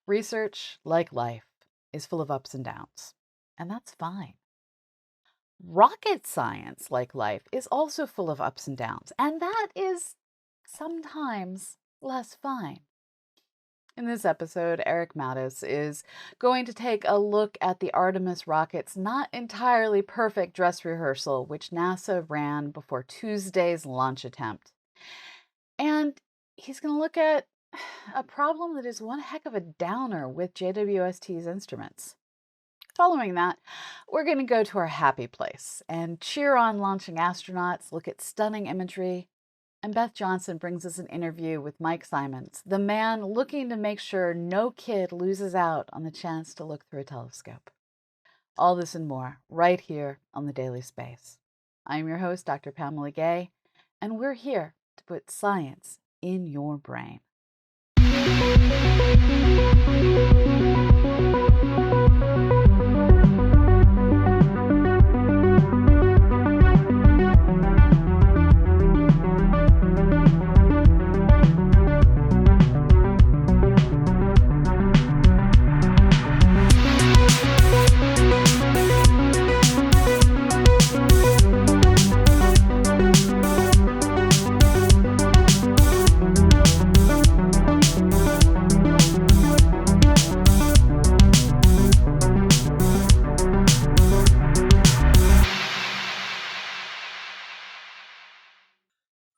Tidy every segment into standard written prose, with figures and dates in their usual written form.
Research, like life, is full of ups and downs, and that's fine. Rocket science, like life, is also full of ups and downs, and that is sometimes less fine. In this episode, Eric Mattis is going to take a look at the Artemis rocket's not entirely perfect dress rehearsal, which NASA ran before Tuesday's launch attempt. And he's going to look at a problem that is one heck of a downer with JWST's instruments. Following that, we're going to go to our happy place and cheer on launching astronauts, look at stunning imagery, and Beth Johnson brings us an interview with Mike Simmons, the man looking to make sure no kid loses out on the chance to look through a telescope. All this and more right here on The Daily Space. I'm your host, Dr. Pamela Gay, and we're here to put science in your brain.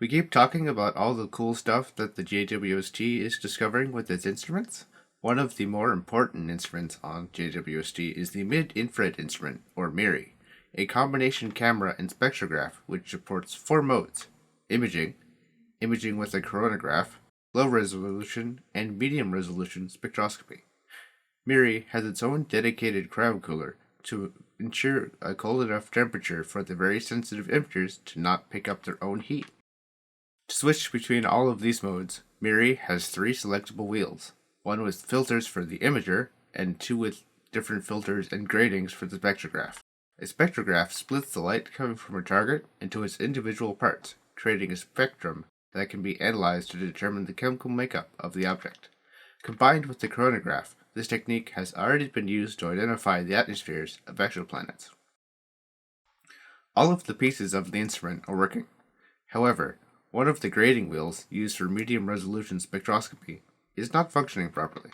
We keep talking about all the cool stuff that the JWST is discovering with its instruments. One of the more important instruments on JWST is the Mid-Infrared Instrument, or MIRI, a combination camera and spectrograph which supports 4 modes: imaging, imaging with a coronagraph, low resolution, and medium resolution spectroscopy. MIRI has its own dedicated cryo cooler to ensure a cold enough temperature for the very sensitive imagers to not pick up their own heat. To switch between all of these modes, MIRI has 3 selectable wheels, one with filters for the imager, and 2 with different filters and gratings for the spectrograph. A spectrograph splits the light coming from a target into its individual parts, creating a spectrum that can be analyzed to determine the chemical makeup of the object. Combined with the coronagraph, this technique has already been used to identify the atmospheres of exoplanets. All of the pieces of the instrument are working. However, one of the grating wheels used for medium-resolution spectroscopy is not functioning properly.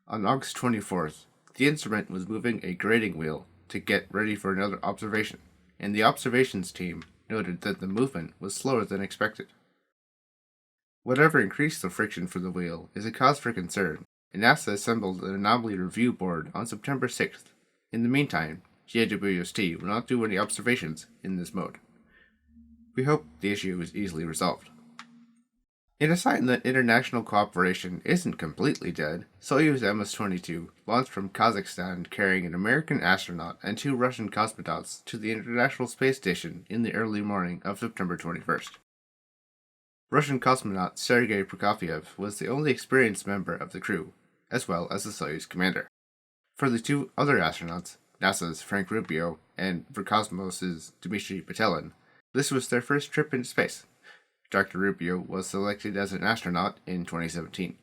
On August 24th, the instrument was moving a grating wheel to get ready for another observation, and the observations team noted that the movement was slower than expected. Whatever increased the friction for the wheel is a cause for concern, and NASA assembled an anomaly review board on September 6th. In the meantime, JWST will not do any observations in this mode. We hope the issue is easily resolved. In a sign that international cooperation isn't completely dead, Soyuz MS-22 launched from Kazakhstan carrying an American astronaut and 2 Russian cosmonauts to the International Space Station in the early morning of September 21st. Russian cosmonaut Sergei Prokofiev was the only experienced member of the crew, as well as the Soyuz commander. For the 2 other astronauts, NASA's Frank Rubio and Roscosmos's Dmitry Petelin, this was their first trip into space. Dr. Rubio was selected as an astronaut in 2017.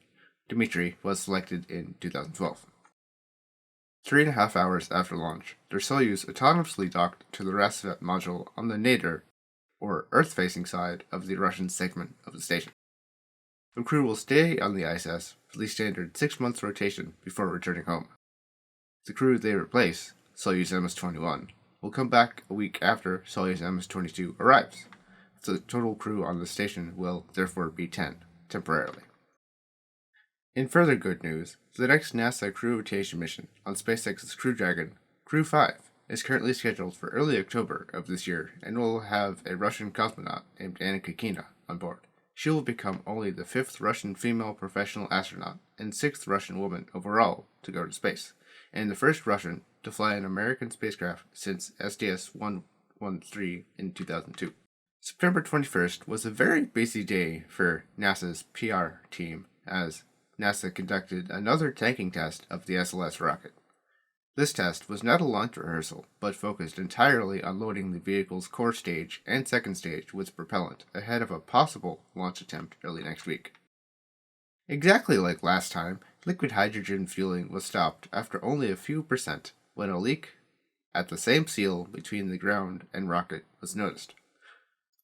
Dmitry was selected in 2012. 3.5 hours after launch, their Soyuz autonomously docked to the Rassvet module on the nadir, or Earth-facing side of the Russian segment of the station. The crew will stay on the ISS for the standard 6-month rotation before returning home. The crew they replace, Soyuz MS-21, will come back a week after Soyuz MS-22 arrives. The total crew on the station will therefore be 10, temporarily. In further good news, the next NASA crew rotation mission on SpaceX's Crew Dragon, Crew 5, is currently scheduled for early October of this year and will have a Russian cosmonaut named Anna Kikina on board. She will become only the 5th Russian female professional astronaut and 6th Russian woman overall to go to space, and the first Russian to fly an American spacecraft since STS-113 in 2002. September 21st was a very busy day for NASA's PR team as NASA conducted another tanking test of the SLS rocket. This test was not a launch rehearsal, but focused entirely on loading the vehicle's core stage and second stage with propellant ahead of a possible launch attempt early next week. Exactly like last time, Liquid hydrogen fueling was stopped after only a few percent when a leak at the same seal between the ground and rocket was noticed.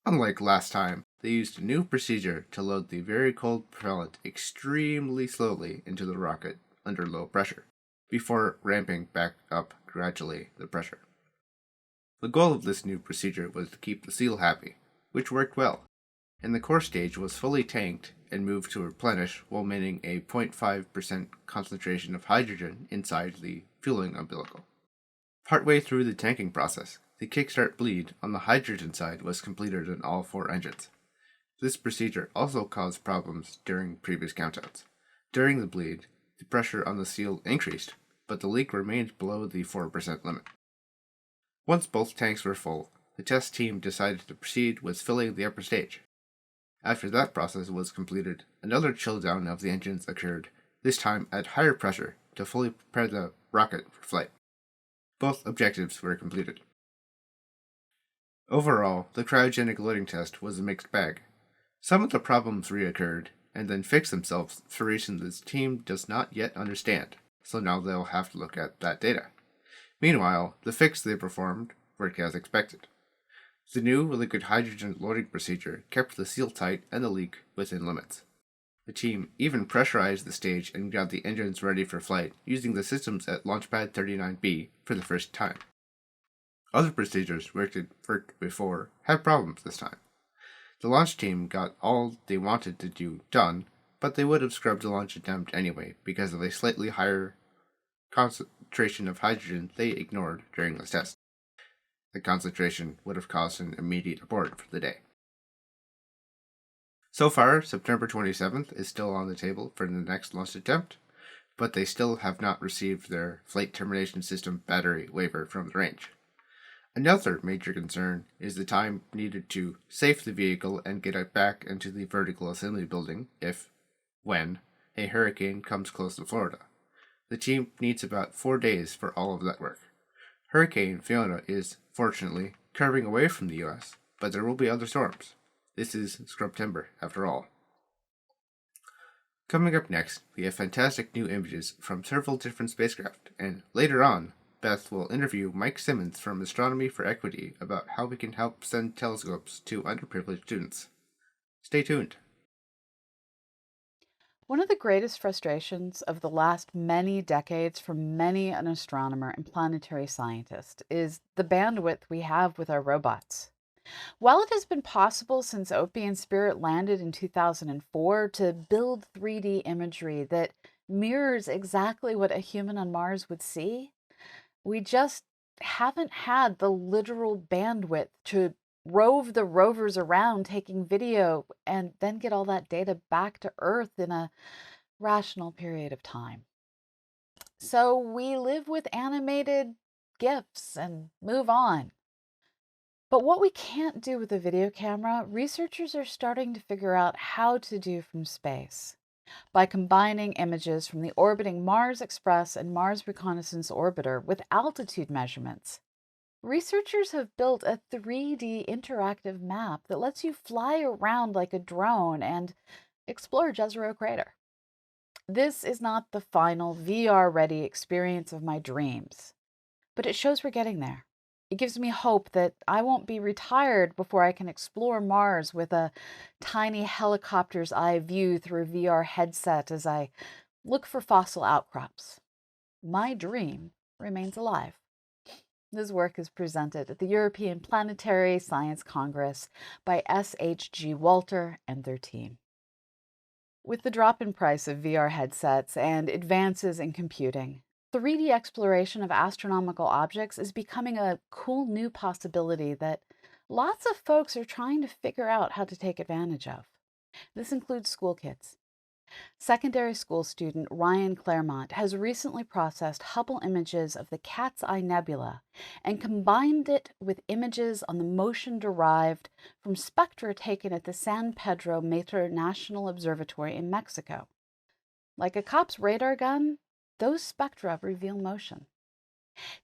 Unlike last time, they used a new procedure to load the very cold propellant extremely slowly into the rocket under low pressure, before ramping back up gradually the pressure. The goal of this new procedure was to keep the seal happy, which worked well, and the core stage was fully tanked and moved to replenish while maintaining a 0.5% concentration of hydrogen inside the fueling umbilical. Partway through the tanking process, the kickstart bleed on the hydrogen side was completed in all 4 engines. This procedure also caused problems during previous countdowns. During the bleed, the pressure on the seal increased, but the leak remained below the 4% limit. Once both tanks were full, the test team decided to proceed with filling the upper stage. After that process was completed, another chill down of the engines occurred, this time at higher pressure to fully prepare the rocket for flight. Both objectives were completed. Overall, the cryogenic loading test was a mixed bag. Some of the problems reoccurred, and then fixed themselves for reasons this team does not yet understand, so now they'll have to look at that data. Meanwhile, the fix they performed worked as expected. The new liquid hydrogen loading procedure kept the seal tight and the leak within limits. The team even pressurized the stage and got the engines ready for flight using the systems at Launchpad 39B for the first time. Other procedures worked before had problems this time. The launch team got all they wanted to do done, but they would have scrubbed the launch attempt anyway because of a slightly higher concentration of hydrogen they ignored during this test. The concentration would have caused an immediate abort for the day. So far, September 27th is still on the table for the next launch attempt, but they still have not received their Flight Termination System battery waiver from the range. Another major concern is the time needed to safe the vehicle and get it back into the vertical assembly building when, a hurricane comes close to Florida. The team needs about 4 days for all of that work. Hurricane Fiona is, fortunately, curving away from the U.S., but there will be other storms. This is Scrubtember, after all. Coming up next, we have fantastic new images from several different spacecraft, and later on, Beth will interview Mike Simmons from Astronomy for Equity about how we can help send telescopes to underprivileged students. Stay tuned. One of the greatest frustrations of the last many decades for many an astronomer and planetary scientist is the bandwidth we have with our robots. While it has been possible since Opie and Spirit landed in 2004 to build 3D imagery that mirrors exactly what a human on Mars would see, we just haven't had the literal bandwidth to rove the rovers around taking video and then get all that data back to Earth in a rational period of time. So we live with animated GIFs and move on. But what we can't do with a video camera, researchers are starting to figure out how to do from space. By combining images from the orbiting Mars Express and Mars Reconnaissance Orbiter with altitude measurements, researchers have built a 3D interactive map that lets you fly around like a drone and explore Jezero Crater. This is not the final VR-ready experience of my dreams, but it shows we're getting there. It gives me hope that I won't be retired before I can explore Mars with a tiny helicopter's eye view through a VR headset as I look for fossil outcrops. My dream remains alive. This work is presented at the European Planetary Science Congress by SHG Walter and their team. With the drop in price of VR headsets and advances in computing, 3D exploration of astronomical objects is becoming a cool new possibility that lots of folks are trying to figure out how to take advantage of. This includes school kids. Secondary school student Ryan Claremont has recently processed Hubble images of the Cat's Eye Nebula and combined it with images on the motion derived from spectra taken at the San Pedro Matre National Observatory in Mexico. Like a cop's radar gun, those spectra reveal motion.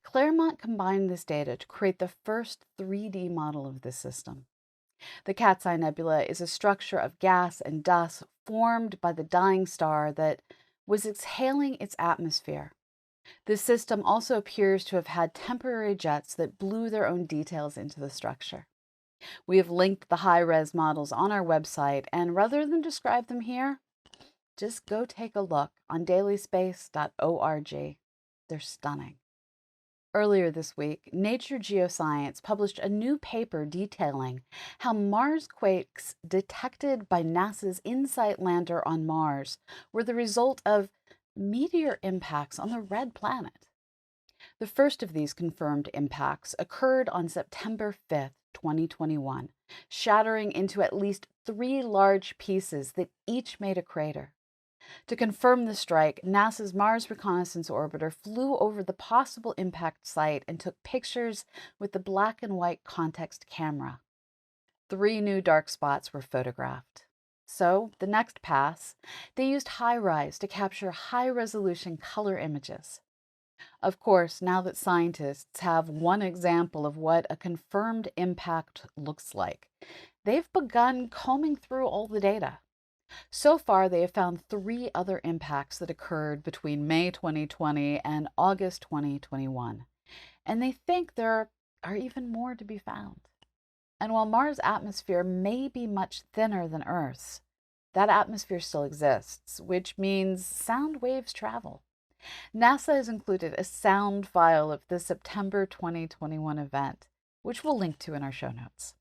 Claremont combined this data to create the first 3D model of this system. The Cat's Eye Nebula is a structure of gas and dust formed by the dying star that was exhaling its atmosphere. This system also appears to have had temporary jets that blew their own details into the structure. We have linked the high-res models on our website, and rather than describe them here, just go take a look on dailyspace.org. They're stunning. Earlier this week, Nature Geoscience published a new paper detailing how Mars quakes detected by NASA's InSight lander on Mars were the result of meteor impacts on the red planet. The first of these confirmed impacts occurred on September 5th, 2021, shattering into at least 3 large pieces that each made a crater. To confirm the strike, NASA's Mars Reconnaissance Orbiter flew over the possible impact site and took pictures with the black and white context camera. 3 new dark spots were photographed. So, the next pass, they used HiRISE to capture high-resolution color images. Of course, now that scientists have one example of what a confirmed impact looks like, they've begun combing through all the data. So far, they have found 3 other impacts that occurred between May 2020 and August 2021, and they think there are even more to be found. And while Mars' atmosphere may be much thinner than Earth's, that atmosphere still exists, which means sound waves travel. NASA has included a sound file of the September 2021 event, which we'll link to in our show notes.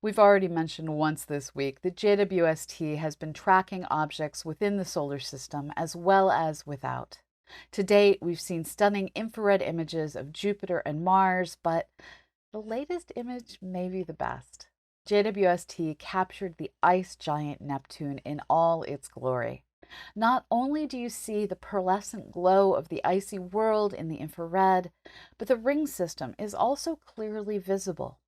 We've already mentioned once this week that JWST has been tracking objects within the solar system as well as without. To date, we've seen stunning infrared images of Jupiter and Mars, but the latest image may be the best. JWST captured the ice giant Neptune in all its glory. Not only do you see the pearlescent glow of the icy world in the infrared, but the ring system is also clearly visible.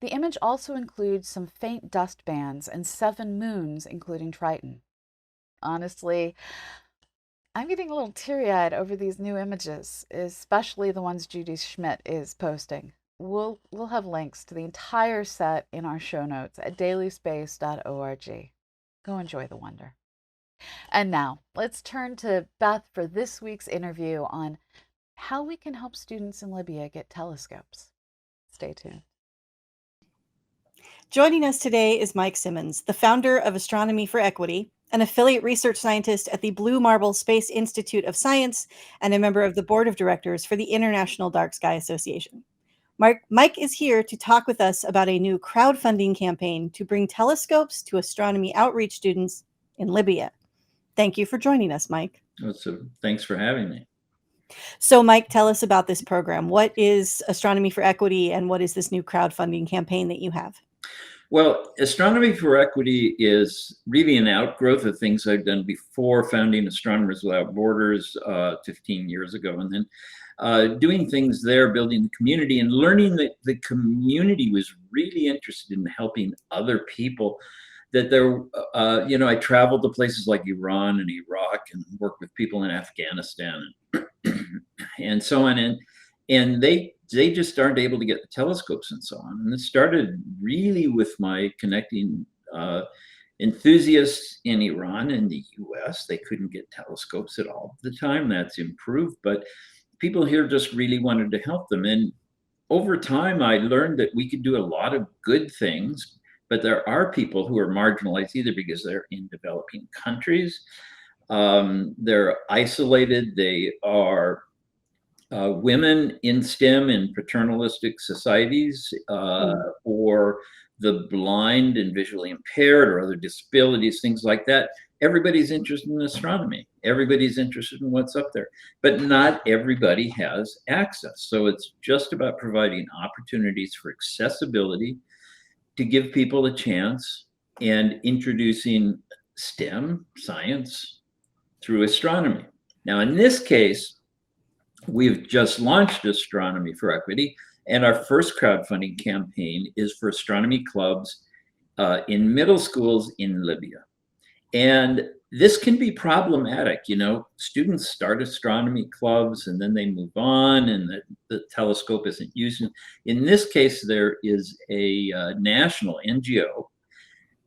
The image also includes some faint dust bands and 7 moons, including Triton. Honestly, I'm getting a little teary-eyed over these new images, especially the ones Judy Schmidt is posting. We'll have links to the entire set in our show notes at dailyspace.org. Go enjoy the wonder. And now, let's turn to Beth for this week's interview on how we can help students in Libya get telescopes. Stay tuned. Joining us today is Mike Simmons, the founder of Astronomy for Equity, an affiliate research scientist at the Blue Marble Space Institute of Science, and a member of the board of directors for the International Dark Sky Association. Mike is here to talk with us about a new crowdfunding campaign to bring telescopes to astronomy outreach students in Libya. Thank you for joining us, Mike. Thanks for having me. So, Mike, tell us about this program. What is Astronomy for Equity, and what is this new crowdfunding campaign that you have? Well, Astronomy for Equity is really an outgrowth of things I've done before founding Astronomers Without Borders 15 years ago, and then doing things there, building the community, and learning that the community was really interested in helping other people. That there, I traveled to places like Iran and Iraq and worked with people in Afghanistan and so on, and they just aren't able to get the telescopes and so on. And it started really with my connecting enthusiasts in Iran and the US. They couldn't get telescopes at all at the time. That's improved, but people here just really wanted to help them. And over time, I learned that we could do a lot of good things, but there are people who are marginalized either because they're in developing countries, they're isolated, they are women in STEM in paternalistic societies, or the blind and visually impaired or other disabilities, things like that. Everybody's interested in astronomy. Everybody's interested in what's up there, but not everybody has access. So it's just about providing opportunities for accessibility to give people a chance and introducing STEM, science, through astronomy. Now, in this case, we've just launched Astronomy for Equity, and our first crowdfunding campaign is for astronomy clubs in middle schools in Libya. And this can be problematic. Students start astronomy clubs and then they move on, and the telescope isn't used. In this case, there is a national NGO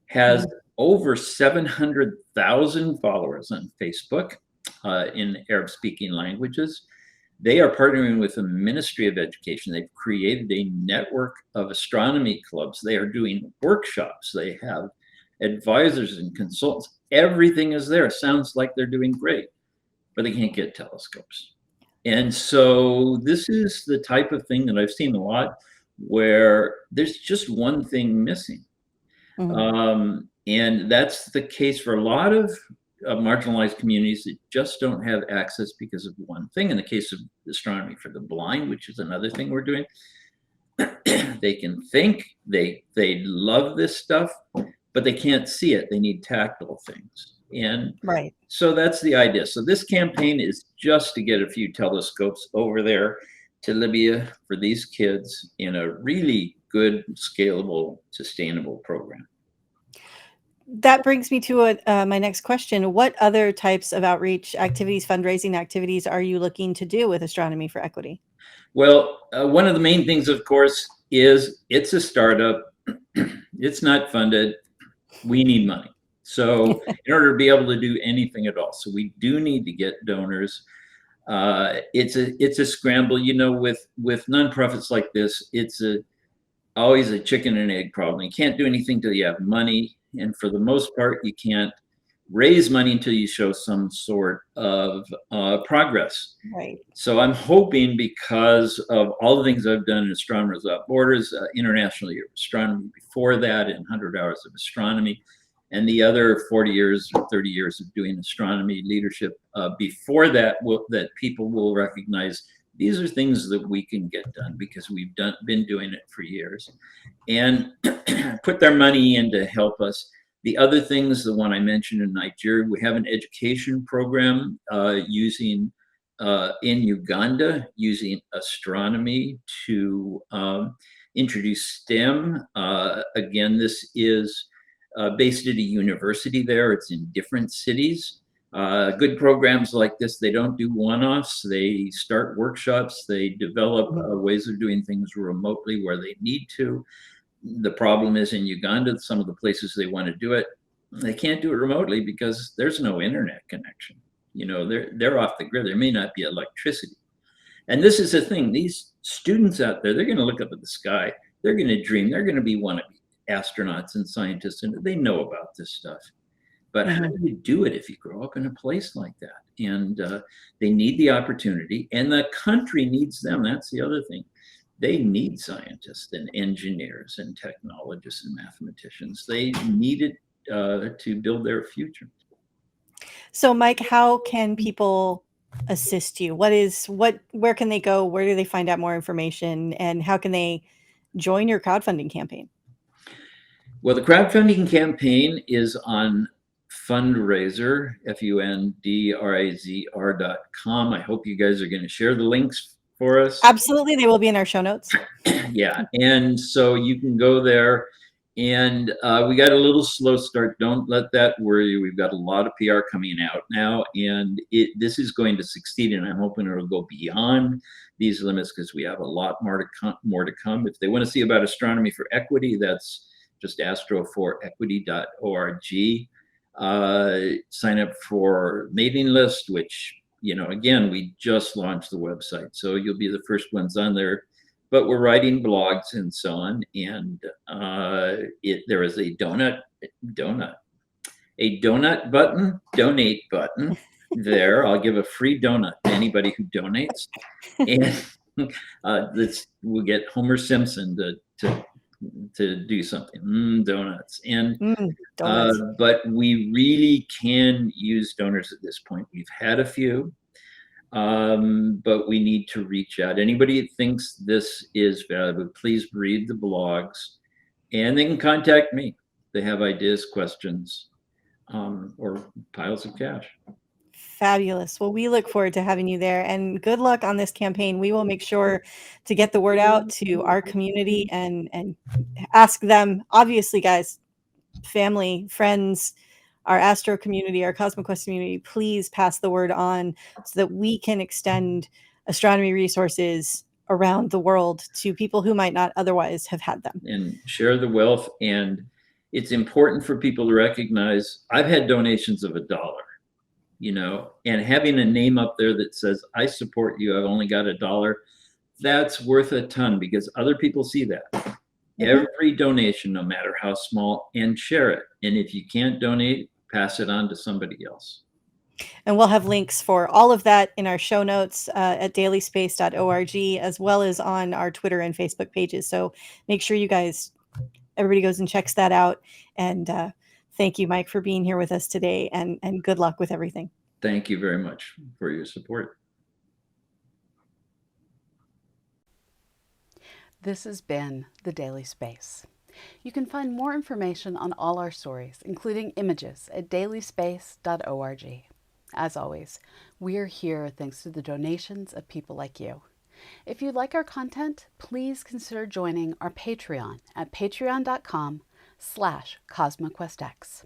has over 700,000 followers on Facebook in Arab-speaking languages. They are partnering with the Ministry of Education. They've created a network of astronomy clubs. They are doing workshops. They have advisors and consultants. Everything is there. Sounds like they're doing great, but they can't get telescopes. And so this is the type of thing that I've seen a lot where there's just one thing missing. And that's the case for a lot of marginalized communities that just don't have access because of one thing. In the case of Astronomy for the Blind, which is another thing we're doing, they can think, they love this stuff, but they can't see it. They need tactile things. And Right. so that's the idea. So this campaign is just to get a few telescopes over there to Libya for these kids in a really good, scalable, sustainable program. That brings me to my next question. What other types of outreach activities, fundraising activities are you looking to do with Astronomy for Equity? Well, one of the main things, of course, is it's a startup. It's not funded. We need money. So in order to be able to do anything at all, so we do need to get donors. It's a scramble, you know, with nonprofits like this. It's always a chicken and egg problem. You can't do anything till you have money, and for the most part, you can't raise money until you show some sort of progress. Right. So I'm hoping, because of all the things I've done in Astronomers Without Borders, International Year of Astronomy before that, and 100 Hours of Astronomy, and the other 40 years or 30 years of doing astronomy leadership before that, that people will recognize these are things that we can get done because we've been doing it for years, and put their money in to help us. The other things, the one I mentioned in Nigeria, we have an education program using in Uganda, using astronomy to introduce STEM. Again, this is based at a university there. It's in different cities. Good programs like this, they don't do one-offs. They start workshops. They develop ways of doing things remotely where they need to. The problem is in Uganda, some of the places they want to do it, they can't do it remotely because there's no internet connection. You know, they're off the grid. There may not be electricity. And this is the thing. These students out there, they're going to look up at the sky. They're going to dream. They're going to be astronauts and scientists, and they know about this stuff. But how do you do it if you grow up in a place like that? And they need the opportunity, and the country needs them. That's the other thing. They need scientists and engineers and technologists and mathematicians. They need it to build their future. So, Mike, how can people assist you? Where can they go? Where do they find out more information? And how can they join your crowdfunding campaign? Well, the crowdfunding campaign is on Fundraiser, fundrazr.com. I hope you guys are going to share the links for us. Absolutely. They will be in our show notes. Yeah. And so you can go there. And we got a little slow start. Don't let that worry you. We've got a lot of PR coming out now, and this is going to succeed. And I'm hoping it'll go beyond these limits because we have a lot more to come. If they want to see about Astronomy for Equity, that's just astroforequity.org. Sign up for mailing list, which, you know, again, we just launched the website, so you'll be the first ones on there. But we're writing blogs and so on, and there is a donate button, donate button there. I'll give a free donut to anybody who donates, and we'll get Homer Simpson to do something. Donuts. And donuts. but we really can use donors at this point. We've had a few. But we need to reach out. Anybody that thinks this is valuable, please read the blogs, and they can contact me. They have ideas, questions, or piles of cash. Fabulous. Well, we look forward to having you there, and good luck on this campaign. We will make sure to get the word out to our community and ask them, obviously, guys, family, friends, our Astro community, our CosmoQuest community, please pass the word on so that we can extend astronomy resources around the world to people who might not otherwise have had them. And share the wealth. And it's important for people to recognize I've had donations of $1, and having a name up there that says, I support you, I've only got $1, that's worth a ton because other people see that. Every donation, no matter how small, and share it. And if you can't donate, pass it on to somebody else. And we'll have links for all of that in our show notes at dailyspace.org, as well as on our Twitter and Facebook pages. So make sure everybody goes and checks that out. And thank you, Mike, for being here with us today, and good luck with everything. Thank you very much for your support. This has been The Daily Space. You can find more information on all our stories, including images, at dailyspace.org. As always, we're here thanks to the donations of people like you. If you like our content, please consider joining our Patreon at patreon.com/CosmoQuestX.